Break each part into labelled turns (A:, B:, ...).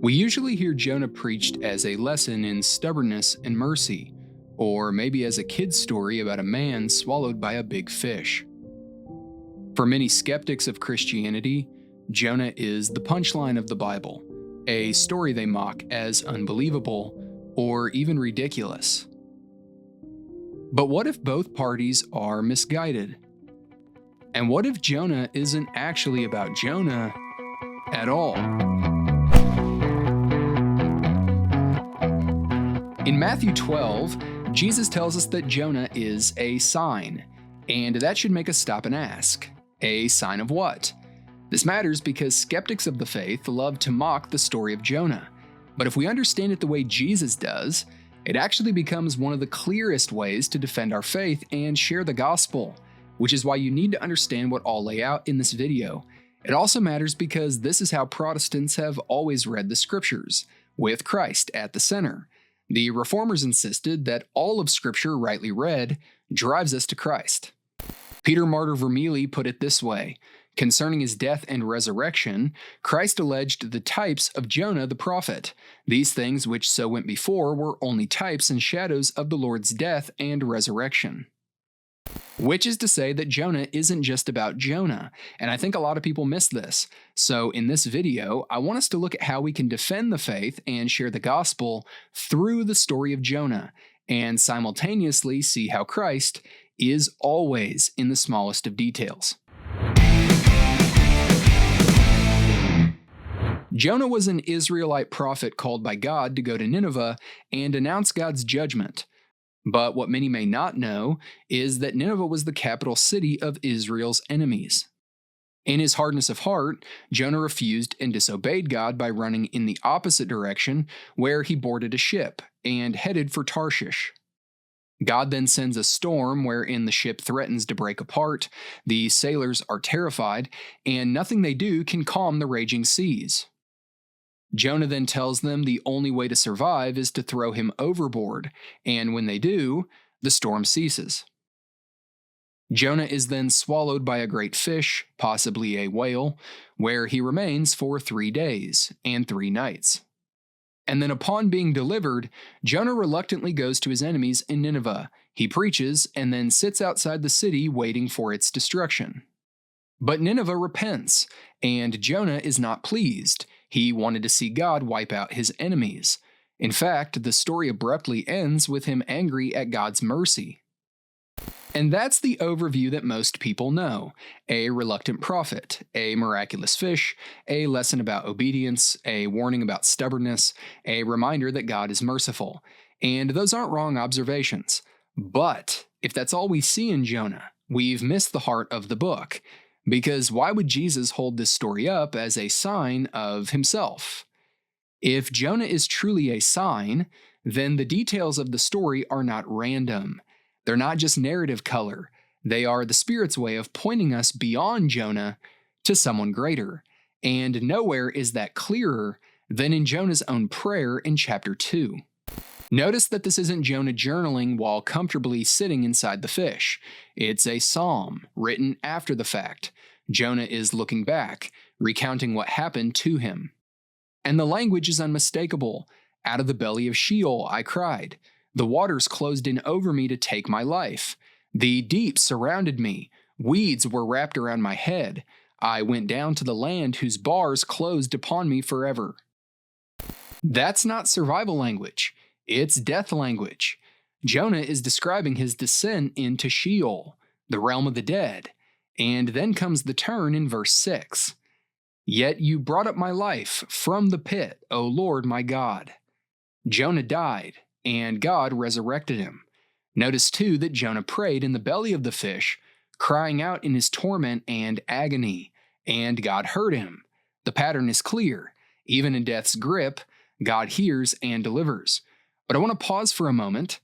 A: We usually hear Jonah preached as a lesson in stubbornness and mercy, or maybe as a kid's story about a man swallowed by a big fish. For many skeptics of Christianity, Jonah is the punchline of the Bible, a story they mock as unbelievable or even ridiculous. But what if both parties are misguided? And what if Jonah isn't actually about Jonah at all? In Matthew 12, Jesus tells us that Jonah is a sign, and that should make us stop and ask, a sign of what? This matters because skeptics of the faith love to mock the story of Jonah. But if we understand it the way Jesus does, it actually becomes one of the clearest ways to defend our faith and share the gospel, which is why you need to understand what I'll lay out in this video. It also matters because this is how Protestants have always read the scriptures, with Christ at the center. The Reformers insisted that all of Scripture rightly read drives us to Christ. Peter Martyr Vermigli put it this way: concerning his death and resurrection, Christ alleged the types of Jonah the prophet. These things which so went before were only types and shadows of the Lord's death and resurrection. Which is to say that Jonah isn't just about Jonah, and I think a lot of people miss this. So in this video, I want us to look at how we can defend the faith and share the gospel through the story of Jonah, and simultaneously see how Christ is always in the smallest of details. Jonah was an Israelite prophet called by God to go to Nineveh and announce God's judgment. But what many may not know is that Nineveh was the capital city of Israel's enemies. In his hardness of heart, Jonah refused and disobeyed God by running in the opposite direction, where he boarded a ship and headed for Tarshish. God then sends a storm wherein the ship threatens to break apart, the sailors are terrified, and nothing they do can calm the raging seas. Jonah then tells them the only way to survive is to throw him overboard, and when they do, the storm ceases. Jonah is then swallowed by a great fish, possibly a whale, where he remains for 3 days and 3 nights. And then upon being delivered, Jonah reluctantly goes to his enemies in Nineveh. He preaches and then sits outside the city waiting for its destruction. But Nineveh repents, and Jonah is not pleased. He wanted to see God wipe out his enemies. In fact, the story abruptly ends with him angry at God's mercy. And that's the overview that most people know: a reluctant prophet, a miraculous fish, a lesson about obedience, a warning about stubbornness, a reminder that God is merciful. And those aren't wrong observations. But if that's all we see in Jonah, we've missed the heart of the book. Because why would Jesus hold this story up as a sign of himself? If Jonah is truly a sign, then the details of the story are not random. They're not just narrative color. They are the Spirit's way of pointing us beyond Jonah to someone greater. And nowhere is that clearer than in Jonah's own prayer in chapter 2. Notice that this isn't Jonah journaling while comfortably sitting inside the fish. It's a psalm written after the fact. Jonah is looking back, recounting what happened to him. And the language is unmistakable. Out of the belly of Sheol I cried. The waters closed in over me to take my life. The deep surrounded me. Weeds were wrapped around my head. I went down to the land whose bars closed upon me forever. That's not survival language. It's death language. Jonah is describing his descent into Sheol, the realm of the dead, and then comes the turn in verse 6. Yet you brought up my life from the pit, O Lord my God. Jonah died, and God resurrected him. Notice too that Jonah prayed in the belly of the fish, crying out in his torment and agony, and God heard him. The pattern is clear. Even in death's grip, God hears and delivers. But I want to pause for a moment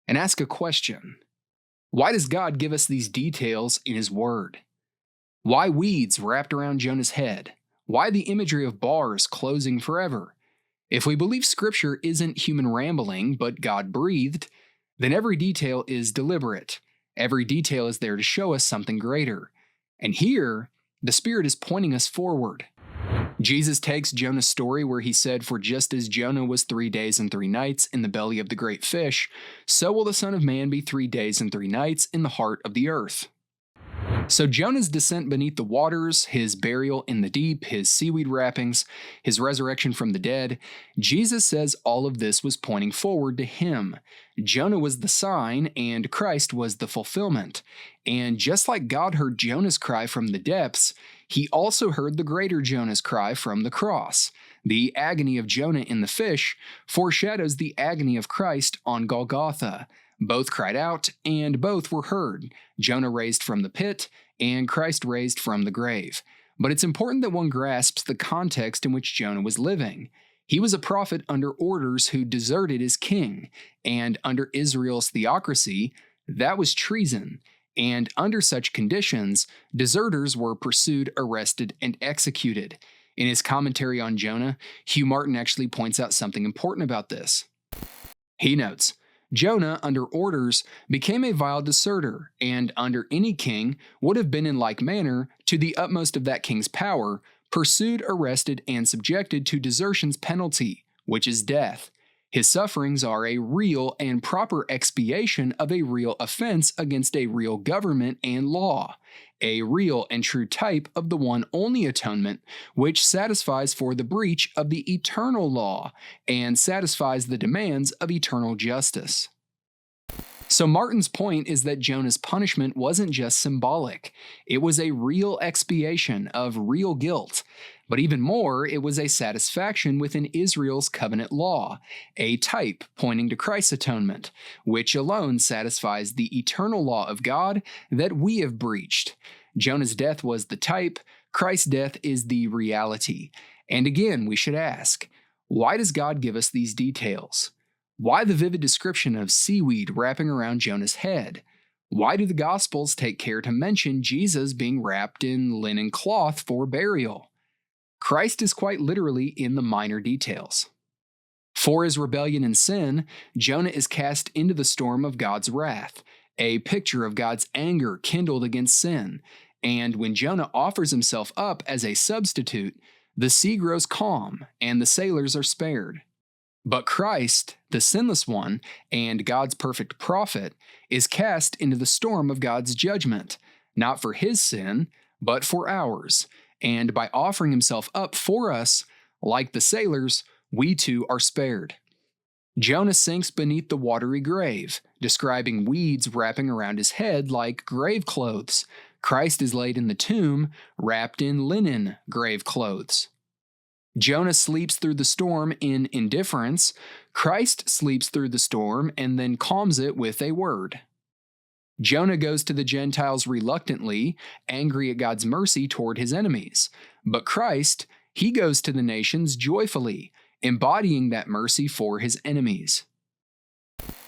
A: and ask a question. Why does God give us these details in His Word? Why weeds wrapped around Jonah's head? Why the imagery of bars closing forever? If we believe Scripture isn't human rambling, but God-breathed, then every detail is deliberate. Every detail is there to show us something greater. And here, the Spirit is pointing us forward. Jesus takes Jonah's story where he said, "For just as Jonah was 3 days and 3 nights in the belly of the great fish, so will the Son of Man be 3 days and 3 nights in the heart of the earth." So Jonah's descent beneath the waters, his burial in the deep, his seaweed wrappings, his resurrection from the dead, Jesus says all of this was pointing forward to him. Jonah was the sign, and Christ was the fulfillment. And just like God heard Jonah's cry from the depths, he also heard the greater Jonah's cry from the cross. The agony of Jonah in the fish foreshadows the agony of Christ on Golgotha. Both cried out, and both were heard. Jonah raised from the pit, and Christ raised from the grave. But it's important that one grasps the context in which Jonah was living. He was a prophet under orders who deserted his king, and under Israel's theocracy, that was treason. And under such conditions, deserters were pursued, arrested, and executed. In his commentary on Jonah, Hugh Martin actually points out something important about this. He notes, "Jonah, under orders, became a vile deserter, and under any king would have been in like manner, to the utmost of that king's power, pursued, arrested, and subjected to desertion's penalty, which is death. His sufferings are a real and proper expiation of a real offense against a real government and law, a real and true type of the one only atonement which satisfies for the breach of the eternal law and satisfies the demands of eternal justice." So Martin's point is that Jonah's punishment wasn't just symbolic. It was a real expiation of real guilt. But even more, it was a satisfaction within Israel's covenant law, a type pointing to Christ's atonement, which alone satisfies the eternal law of God that we have breached. Jonah's death was the type, Christ's death is the reality. And again, we should ask, why does God give us these details? Why the vivid description of seaweed wrapping around Jonah's head? Why do the Gospels take care to mention Jesus being wrapped in linen cloth for burial? Christ is quite literally in the minor details. For his rebellion and sin, Jonah is cast into the storm of God's wrath, a picture of God's anger kindled against sin. And when Jonah offers himself up as a substitute, the sea grows calm and the sailors are spared. But Christ, the sinless one, and God's perfect prophet, is cast into the storm of God's judgment, not for his sin, but for ours. And by offering himself up for us, like the sailors, we too are spared. Jonah sinks beneath the watery grave, describing weeds wrapping around his head like grave clothes. Christ is laid in the tomb, wrapped in linen grave clothes. Jonah sleeps through the storm in indifference. Christ sleeps through the storm and then calms it with a word. Jonah goes to the Gentiles reluctantly, angry at God's mercy toward his enemies. But Christ, he goes to the nations joyfully, embodying that mercy for his enemies.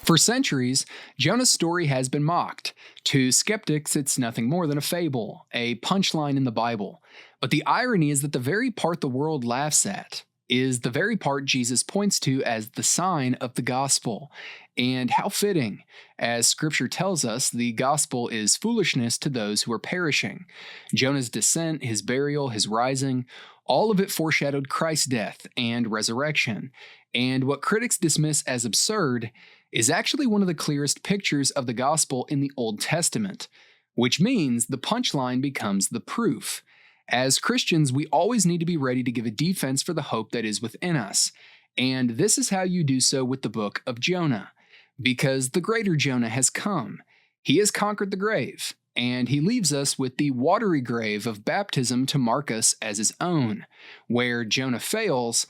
A: For centuries, Jonah's story has been mocked. To skeptics, it's nothing more than a fable, a punchline in the Bible. But the irony is that the very part the world laughs at is the very part Jesus points to as the sign of the gospel. And how fitting, as Scripture tells us, the gospel is foolishness to those who are perishing. Jonah's descent, his burial, his rising, all of it foreshadowed Christ's death and resurrection. And what critics dismiss as absurd is actually one of the clearest pictures of the gospel in the Old Testament, which means the punchline becomes the proof. As Christians, we always need to be ready to give a defense for the hope that is within us. And this is how you do so with the book of Jonah. Because the greater Jonah has come. He has conquered the grave, and he leaves us with the watery grave of baptism to mark us as his own. Where Jonah fails,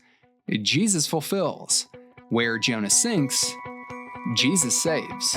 A: Jesus fulfills. Where Jonah sinks, Jesus saves.